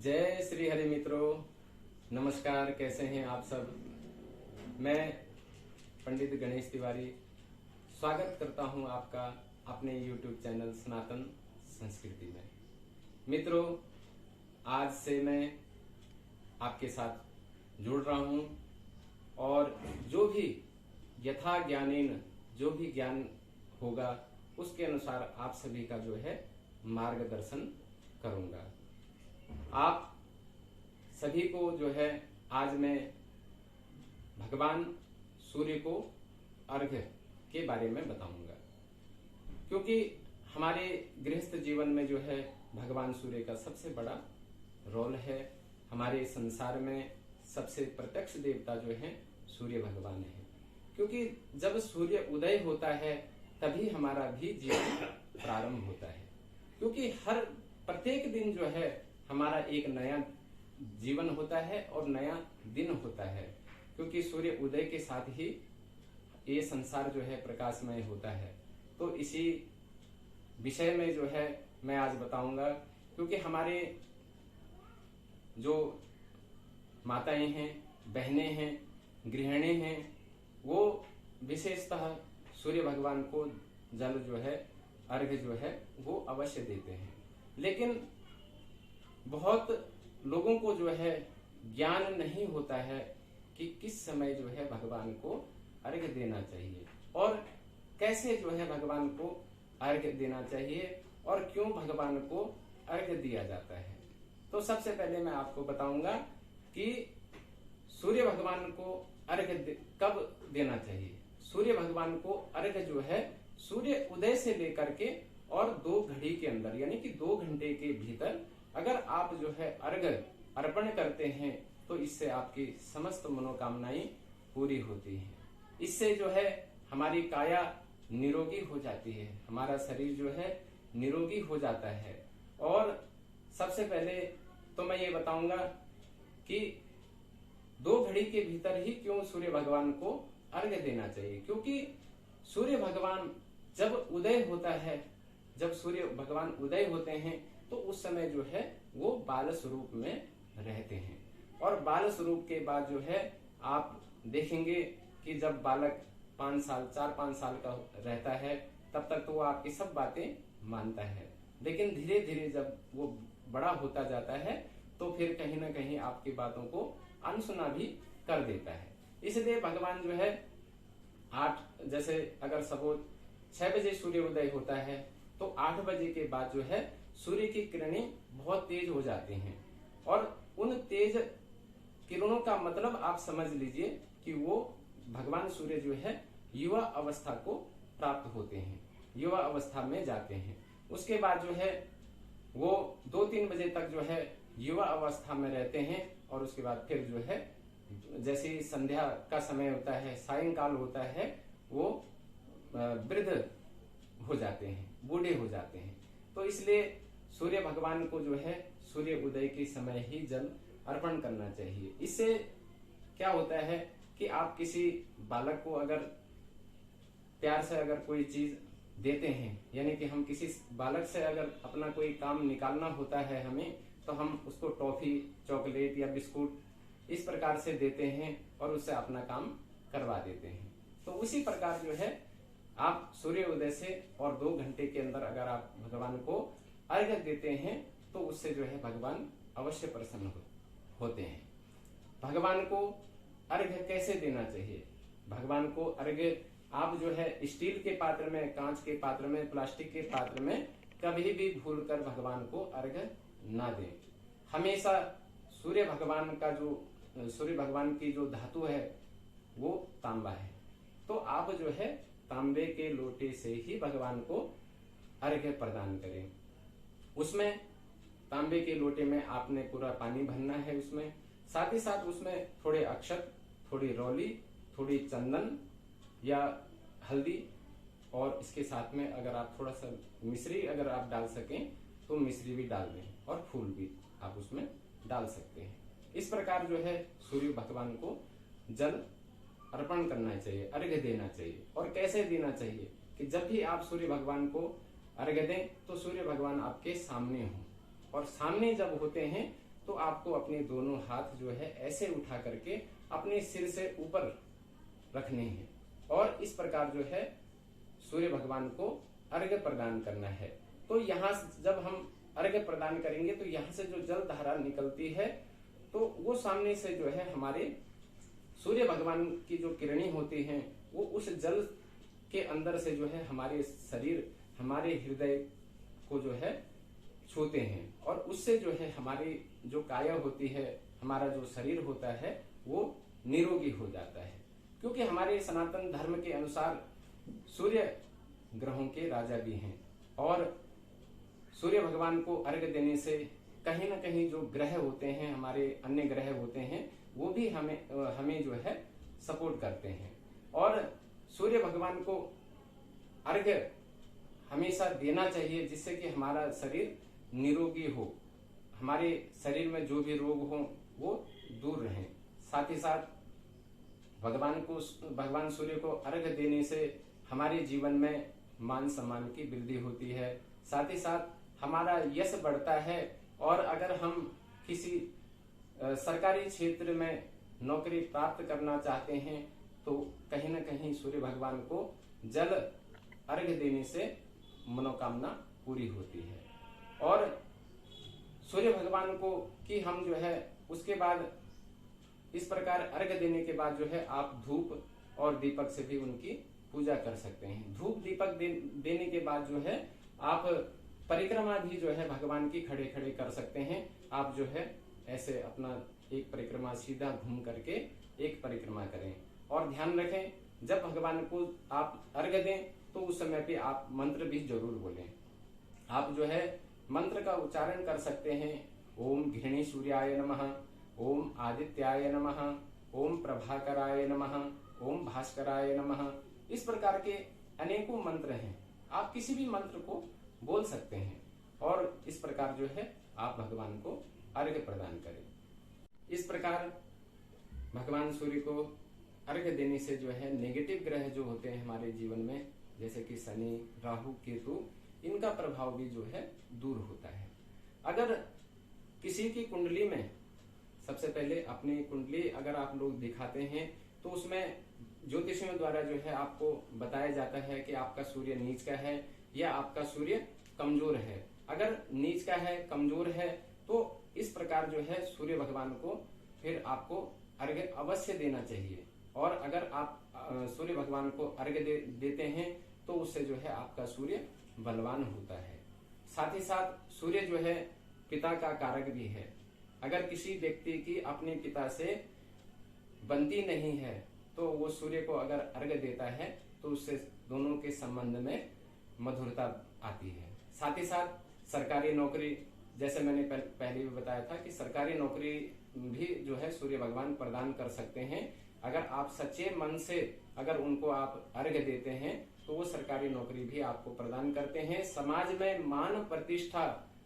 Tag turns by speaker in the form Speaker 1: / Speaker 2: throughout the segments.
Speaker 1: जय श्री हरि मित्रों, नमस्कार। कैसे हैं आप सब। मैं पंडित गणेश तिवारी स्वागत करता हूं आपका अपने YouTube चैनल सनातन संस्कृति में। मित्रों, आज से मैं आपके साथ जुड़ रहा हूं और जो भी यथा ज्ञानेन जो भी ज्ञान होगा उसके अनुसार आप सभी का जो है मार्गदर्शन करूंगा। आप सभी को जो है आज मैं भगवान सूर्य को अर्घ्य के बारे में बताऊंगा, क्योंकि हमारे गृहस्थ जीवन में जो है भगवान सूर्य का सबसे बड़ा रोल है। हमारे संसार में सबसे प्रत्यक्ष देवता जो है सूर्य भगवान है, क्योंकि जब सूर्य उदय होता है तभी हमारा भी जीवन प्रारंभ होता है। क्योंकि हर प्रत्येक दिन जो है हमारा एक नया जीवन होता है और नया दिन होता है, क्योंकि सूर्य उदय के साथ ही ये संसार जो है प्रकाशमय होता है। तो इसी विषय में जो है मैं आज बताऊंगा, क्योंकि हमारे जो माताएं हैं, बहनें हैं, गृहिणी हैं, वो विशेषतः सूर्य भगवान को जल जो है अर्घ्य जो है वो अवश्य देते हैं। लेकिन बहुत लोगों को जो है ज्ञान नहीं होता है कि किस समय जो है भगवान को अर्घ्य देना चाहिए और कैसे जो है भगवान को अर्घ्य देना चाहिए और क्यों भगवान को अर्घ्य दिया जाता है। तो सबसे पहले मैं आपको बताऊंगा कि सूर्य भगवान को अर्घ्य कब देना चाहिए। सूर्य भगवान को अर्घ्य जो है सूर्य उदय से लेकर के और 2 घड़ी के अंदर, यानी कि 2 घंटे के भीतर अगर आप जो है अर्घ्य अर्पण करते हैं तो इससे आपकी समस्त मनोकामनाएं पूरी होती हैं। इससे जो है हमारी काया निरोगी हो जाती है, हमारा शरीर जो है निरोगी हो जाता है। और सबसे पहले तो मैं ये बताऊंगा कि 2 घड़ी के भीतर ही क्यों सूर्य भगवान को अर्घ्य देना चाहिए। क्योंकि सूर्य भगवान जब उदय होता है, जब सूर्य भगवान उदय होते हैं तो उस समय जो है वो बाल स्वरूप में रहते हैं। और बाल स्वरूप के बाद जो है आप देखेंगे कि जब बालक 5 साल 4-5 साल का रहता है तब तक तो वो आपकी सब बातें मानता है, लेकिन धीरे धीरे जब वो बड़ा होता जाता है तो फिर कहीं ना कहीं आपकी बातों को अनसुना भी कर देता है। इसलिए भगवान जो है 8 जैसे अगर सपोज 6 बजे सूर्य उदय होता है तो 8 बजे के बाद जो है सूर्य की किरणें बहुत तेज हो जाती हैं और उन तेज किरणों का मतलब आप समझ लीजिए कि वो भगवान सूर्य जो है युवा अवस्था को प्राप्त होते हैं, युवा अवस्था में जाते हैं। उसके बाद जो है वो 2-3 बजे तक जो है युवा अवस्था में रहते हैं और उसके बाद फिर जो है जैसे संध्या का समय होता है, सायंकाल होता है, वो वृद्ध हो जाते हैं, बूढ़े हो जाते हैं। तो इसलिए सूर्य भगवान को जो है सूर्य उदय के समय ही जल अर्पण करना चाहिए। इससे क्या होता है कि आप किसी बालक को अगर प्यार से अगर कोई चीज देते हैं, यानी कि हम किसी बालक से अगर अपना कोई काम निकालना होता है हमें, तो हम उसको टॉफी, चॉकलेट या बिस्कुट इस प्रकार से देते हैं और उससे अपना काम करवा देते हैं। तो उसी प्रकार जो है आप सूर्य उदय से और 2 घंटे के अंदर अगर आप भगवान को अर्घ्य देते हैं तो उससे जो है भगवान अवश्य प्रसन्न होते हैं। भगवान को अर्घ्य कैसे देना चाहिए। भगवान को अर्घ्य आप जो है स्टील के पात्र में, कांच के पात्र में, प्लास्टिक के पात्र में कभी भी भूलकर भगवान को अर्घ्य ना दें। हमेशा सूर्य भगवान का जो सूर्य भगवान की जो धातु है वो तांबा है, तो आप जो है तांबे के लोटे से ही भगवान को अर्घ्य प्रदान करें। उसमें तांबे के लोटे में आपने पूरा पानी भरना है, उसमें साथ ही साथ उसमें थोड़े अक्षत, थोड़ी रौली, थोड़ी चंदन या हल्दी और इसके साथ में अगर आप थोड़ा सा मिश्री अगर आप डाल सकें तो मिश्री भी डाल दें और फूल भी आप उसमें डाल सकते हैं। इस प्रकार जो है सूर्य भगवान को जल अर्पण करना चाहिए, अर्घ्य देना चाहिए। और कैसे देना चाहिए कि जब भी आप सूर्य भगवान को अर्घ्य दें तो सूर्य भगवान आपके सामने हो, और सामने जब होते हैं तो आपको अपने दोनों हाथ जो है ऐसे उठा करके अपने सिर से ऊपर रखने हैं और इस प्रकार जो है सूर्य भगवान को अर्घ्य प्रदान करना है। तो यहाँ जब हम अर्घ्य प्रदान करेंगे तो यहाँ से जो जल धारा निकलती है तो वो सामने से जो है हमारे सूर्य भगवान की जो किरणें होती हैं वो उस जल के अंदर से जो है हमारे शरीर, हमारे हृदय को जो है छूते हैं और उससे जो है हमारी जो काया होती है, हमारा जो शरीर होता है वो निरोगी हो जाता है। क्योंकि हमारे सनातन धर्म के अनुसार सूर्य ग्रहों के राजा भी हैं और सूर्य भगवान को अर्घ्य देने से कहीं ना कहीं जो ग्रह होते हैं, हमारे अन्य ग्रह होते हैं, वो भी हमें जो है सपोर्ट करते हैं और सूर्य भगवान को अर्घ्य हमेशा देना चाहिए जिससे कि हमारा शरीर निरोगी हो, हमारे शरीर में जो भी रोग हो वो दूर रहें। साथ ही साथ भगवान सूर्य को अर्घ्य देने से हमारे जीवन में मान सम्मान की वृद्धि होती है, साथ ही साथ हमारा यश बढ़ता है और अगर हम किसी सरकारी क्षेत्र में नौकरी प्राप्त करना चाहते हैं तो कहीं ना कहीं सूर्य भगवान को जल अर्घ्य देने से मनोकामना पूरी होती है। और सूर्य भगवान को कि हम जो है उसके बाद इस प्रकार अर्घ्य देने के बाद जो है आप धूप और दीपक से भी उनकी पूजा कर सकते हैं। धूप दीपक देने के बाद जो है आप परिक्रमा भी जो है भगवान की खड़े खड़े कर सकते हैं। आप जो है ऐसे अपना एक परिक्रमा सीधा घूम करके एक परिक्रमा करें और ध्यान रखें जब भगवान को आप अर्घ्य दें तो उस समय पे आप मंत्र भी जरूर बोलें। आप जो है मंत्र का उच्चारण कर सकते हैं, ओम घृणी सूर्याय नमः, ओम आदित्याय नमः, ओम प्रभाकराय नमः, ओम भास्कराय नमः। इस प्रकार के अनेकों मंत्र हैं, आप किसी भी मंत्र को बोल सकते हैं और इस प्रकार जो है आप भगवान को अर्घ्य प्रदान करें। इस प्रकार भगवान सूर्य को अर्घ्य देने से जो है नेगेटिव ग्रह जो होते हैं हमारे जीवन में, जैसे कि शनि, राहु, केतु, इनका प्रभाव भी जो है दूर होता है। अगर किसी की कुंडली में, सबसे पहले अपनी कुंडली अगर आप लोग दिखाते हैं तो उसमें ज्योतिषियों द्वारा जो है आपको बताया जाता है कि आपका सूर्य नीच का है या आपका सूर्य कमजोर है। अगर नीच का है, कमजोर है, तो इस प्रकार जो है सूर्य भगवान को फिर आपको अर्घ्य अवश्य देना चाहिए। और अगर आप सूर्य भगवान को अर्घ्य देते हैं तो उससे जो है आपका सूर्य बलवान होता है। साथ ही साथ सूर्य जो है पिता का कारक भी है। अगर किसी व्यक्ति की अपने पिता से बनती नहीं है तो वो सूर्य को अगर अर्घ्य देता है तो उससे दोनों के संबंध में मधुरता आती है। साथ ही साथ सरकारी नौकरी, जैसे मैंने पहले भी बताया था कि सरकारी नौकरी भी जो है सूर्य भगवान प्रदान कर सकते हैं। अगर आप सच्चे मन से अगर उनको आप अर्घ्य देते हैं तो वो सरकारी नौकरी भी आपको प्रदान करते हैं। समाज में मान प्रतिष्ठा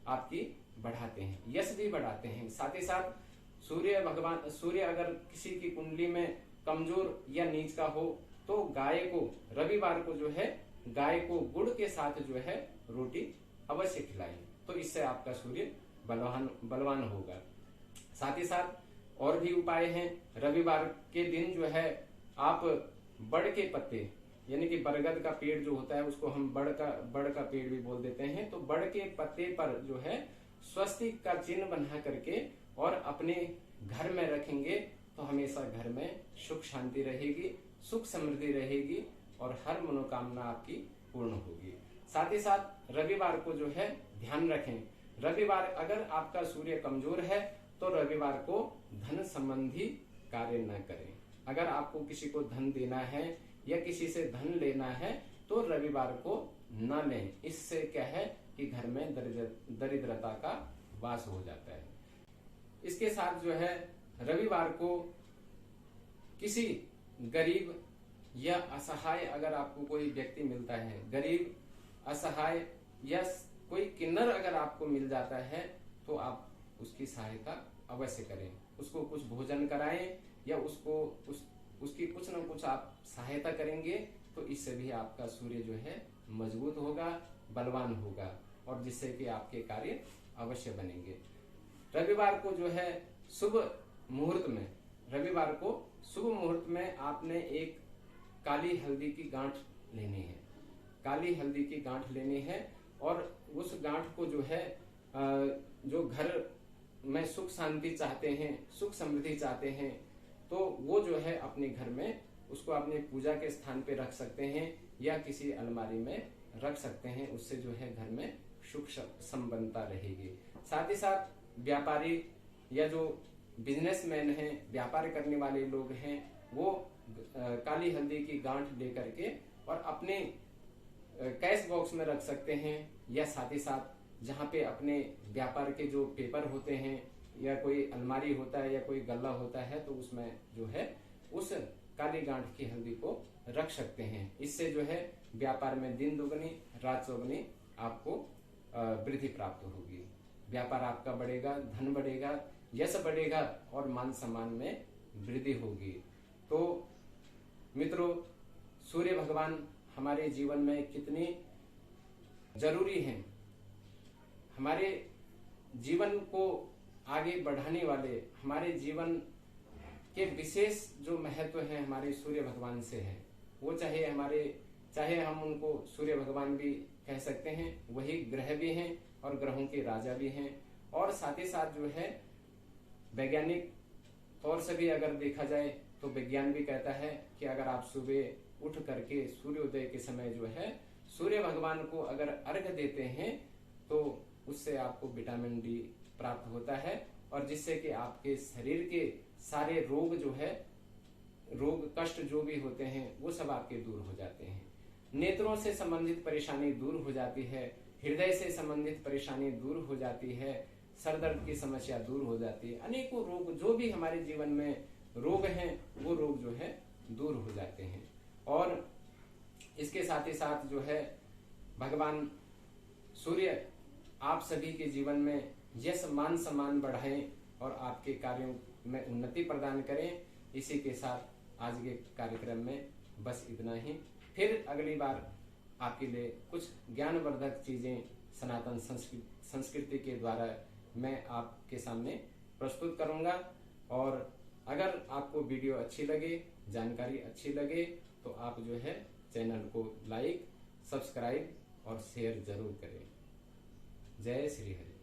Speaker 1: आपकी बढ़ाते हैं, यश भी बढ़ाते हैं। साथ ही साथ सूर्य अगर किसी की कुंडली में कमजोर या नीच का हो तो गाय को रविवार को जो है गाय को गुड़ के साथ जो है रोटी अवश्य खिलाएं, तो इससे आपका सूर्य बलवान होगा। साथ ही साथ और भी उपाय हैं। रविवार के दिन जो है आप बड़ के पत्ते, यानी कि बरगद का पेड़ जो होता है उसको हम बड़ का पेड़ भी बोल देते हैं, तो बड़ के पत्ते पर जो है स्वस्तिक का चिन्ह बना करके और अपने घर में रखेंगे तो हमेशा घर में सुख शांति रहेगी, सुख समृद्धि रहेगी और हर मनोकामना आपकी पूर्ण होगी। साथ ही साथ रविवार को जो है ध्यान रखें, रविवार अगर आपका सूर्य कमजोर है तो रविवार को धन संबंधी कार्य न करें। अगर आपको किसी को धन देना है या किसी से धन लेना है तो रविवार को न लें। इससे क्या है कि घर में दरिद्रता का वास हो जाता है। इसके साथ जो है रविवार को किसी गरीब या असहाय, अगर आपको कोई व्यक्ति मिलता है गरीब, असहाय या कोई किन्नर अगर आपको मिल जाता है तो आप उसकी सहायता अवश्य करें। उसको कुछ भोजन कराएं या उसकी कुछ न कुछ आप सहायता करेंगे तो इससे भी आपका सूर्य जो है मजबूत होगा, बलवान होगा और जिससे कि आपके कार्य अवश्य बनेंगे। रविवार को जो है शुभ मुहूर्त में, रविवार को शुभ मुहूर्त में आपने एक काली हल्दी की गांठ लेनी है, काली हल्दी की गांठ लेनी है। और उस गांठ को जो है जो घर में सुख शांति चाहते हैं, सुख समृद्धि चाहते हैं, तो वो जो है अपने घर में उसको अपने पूजा के स्थान पे रख सकते हैं या किसी अलमारी में रख सकते हैं। उससे जो है घर में सुख संपन्नता रहेगी। साथ ही साथ व्यापारी या जो बिजनेसमैन हैं, व्यापार करने वाले लोग हैं, वो काली हल्दी की गांठ लेकर के और अपने कैश बॉक्स में रख सकते हैं, या साथ ही साथ जहाँ पे अपने व्यापार के जो पेपर होते हैं या कोई अलमारी होता है या कोई गल्ला होता है, तो उसमें जो है उस काली गांठ की हल्दी को रख सकते हैं। इससे जो है व्यापार में दिन दुगनी रात चौगनी आपको वृद्धि प्राप्त होगी। व्यापार आपका बढ़ेगा, धन बढ़ेगा, यश बढ़ेगा और मान सम्मान में वृद्धि होगी। तो मित्रों, सूर्य भगवान हमारे जीवन में कितनी जरूरी हैं, हमारे जीवन को आगे बढ़ाने वाले, हमारे जीवन के विशेष जो महत्व है हमारे सूर्य भगवान से है। वो चाहे हम उनको सूर्य भगवान भी कह सकते हैं, वही ग्रह भी हैं और ग्रहों के राजा भी हैं। और साथ ही साथ जो है वैज्ञानिक तौर से भी अगर देखा जाए तो विज्ञान भी कहता है कि अगर आप सुबह उठ करके सूर्योदय के समय जो है सूर्य भगवान को अगर अर्घ्य देते हैं तो उससे आपको विटामिन डी प्राप्त होता है, और जिससे कि आपके शरीर के सारे रोग जो है, रोग कष्ट जो भी होते हैं वो सब आपके दूर हो जाते हैं। नेत्रों से संबंधित परेशानी दूर हो जाती है, हृदय से संबंधित परेशानी दूर हो जाती है, सर दर्द की समस्या दूर हो जाती है। अनेकों रोग जो भी हमारे जीवन में रोग हैं वो रोग जो है दूर हो जाते हैं। और इसके साथ ही साथ जो है भगवान सूर्य आप सभी के जीवन में यश मान सम्मान बढ़ाएं और आपके कार्यों में उन्नति प्रदान करें। इसी के साथ आज के कार्यक्रम में बस इतना ही। फिर अगली बार आपके लिए कुछ ज्ञानवर्धक चीजें सनातन संस्कृति के द्वारा मैं आपके सामने प्रस्तुत करूंगा। और अगर आपको वीडियो अच्छी लगे, जानकारी अच्छी लगे, तो आप जो है चैनल को लाइक, सब्सक्राइब और शेयर जरूर करें। जय श्री हरि।